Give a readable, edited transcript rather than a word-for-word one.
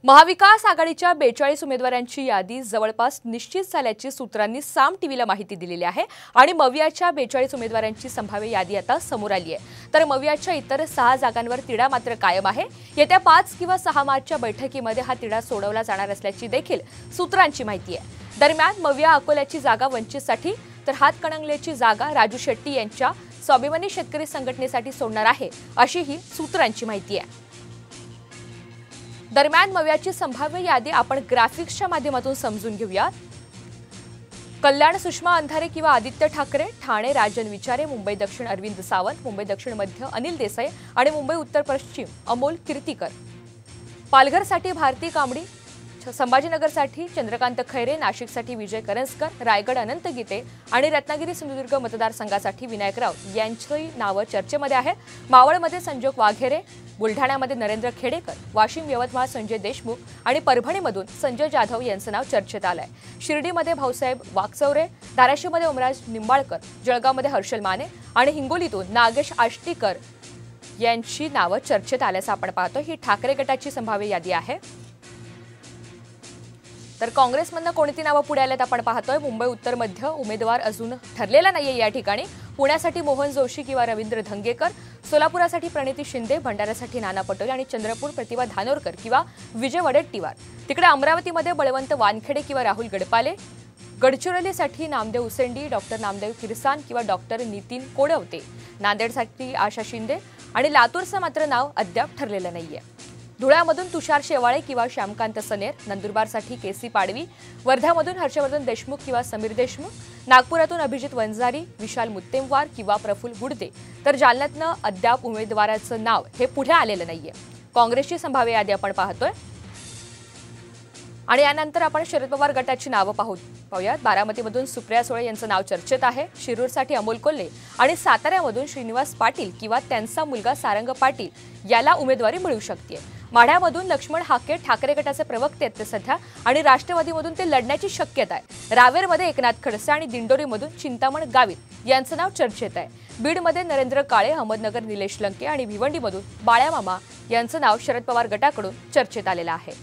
महाविकास आघाडीच्या 42 उमेदवारांची यादी जवळपास निश्चित झाल्याची सूत्रांनी साम टीव्हीला माहिती दिलेली आहे आणि मवियाच्या 42 उमेदवारांची संभाव्य यादी आता समोर आली आहे। तर मवियाच्या इतर 6 जागांवर तिढा मात्र कायम आहे। येत्या 5 किंवा 6 मार्चच्या बैठकीमध्ये हा तिढा सोडवला जाणार असल्याची देखील सूत्रांची माहिती आहे। दरम्यान मविया अकोल्याची जागा वंचितसाठी तर हातकणंगलेची जागा राजू शेट्टी यांच्या स्वाभिमानी शेतकरी संघटनेसाठी सोडणार आहे अशीही सूत्रांची माहिती आहे। दरम्यान मवियाची संभाव्य यादी आपण ग्राफिक्सच्या माध्यमातून समजून घेऊया। कल्याण सुषमा अंधारे किंवा आदित्य ठाकरे, ठाणे राजन विचारे, मुंबई दक्षिण अरविंद सावंत, मुंबई दक्षिण मध्य अनिल देसाई आणि मुंबई उत्तर पश्चिम अमोल कीर्तीकर, पालघरसाठी भारती कांबडी, संभाजीनगरसाठी चंद्रकांत खैरे, नाशिकसाठी विजय करंजकर, रायगड अनंत गीते आणि रत्नागिरी सिंधुदुर्ग मतदारसंघासाठी विनायक राऊत यांची नावं चर्चेमध्ये आहेत। मावळमध्ये संजोग वाघेरे, बुलढाण्यामध्ये नरेंद्र खेडेकर, वाशिम यवतमाळ संजय देशमुख आणि परभणीमधून संजय जाधव यांचं नाव चर्चेत आलंय। शिर्डीमध्ये भाऊसाहेब वाकचौरे, धाराशिवमध्ये ओमराज निंबाळकर, जळगावमध्ये हर्षल माने आणि हिंगोलीतून नागेश आष्टीकर यांची नावं चर्चेत आल्याचं आपण पाहतो। ही ठाकरे गटाची संभाव्य यादी आहे। तर काँग्रेसमधनं कोणती नावं पुढे आल्यात आपण पाहतोय। मुंबई उत्तर मध्य उमेदवार अजून ठरलेला नाहीये या ठिकाणी। पुण्यासाठी मोहन जोशी किंवा रवींद्र धंगेकर, सोलापुरासाठी प्रणिती शिंदे, भंडाऱ्यासाठी नाना पटोले आणि चंद्रपूर प्रतिभा धानोरकर किंवा विजय वडेट्टीवार। तिकडे अमरावतीमध्ये बळवंत वानखेडे किंवा राहुल गडपाले, गडचिरोलीसाठी नामदेव उसेंडी, डॉक्टर नामदेव किरसान किंवा डॉक्टर नितीन कोडवते, नांदेडसाठी आशा शिंदे आणि लातूरचं मात्र नाव अद्याप ठरलेलं नाहीये। धुळ्यामधून तुषार शेवाळे किंवा श्यामकांत सनेर, नंदुरबारसाठी केसी पाडवी, वर्ध्यामधून हर्षवर्धन देशमुख किंवा समीर देशमुख, नागपुरातून अभिजित वंजारी, विशाल मुत्तेमवार किंवा प्रफुल्ल गुडदे, तर जालन्यातनं अद्याप उमेदवाराचं नाव हे पुढे आलेलं नाहीये। काँग्रेसची संभाव्य यादी आपण पाहतोय आणि यानंतर आपण शरद पवार गटाची नावं पाहूयात। बारामतीमधून सुप्रिया सुळे यांचं नाव चर्चेत आहे। शिरूरसाठी अमोल कोल्हे आणि साताऱ्यामधून श्रीनिवास पाटील किंवा त्यांचा मुलगा सारंग पाटील याला उमेदवारी मिळू शकते। माढ्यामधून लक्ष्मण हाके ठाकरे गटाचे प्रवक्ते आहेत ते सध्या आणि राष्ट्रवादीमधून ते लढण्याची शक्यता आहे। रावेरमध्ये एकनाथ खडसे आणि दिंडोरीमधून चिंतामण गावित यांचं नाव चर्चेत आहे। बीडमध्ये नरेंद्र काळे, अहमदनगर निलेश लंके आणि भिवंडीमधून बाळ्यामामा यांचं नाव शरद पवार गटाकडून चर्चेत आलेलं आहे।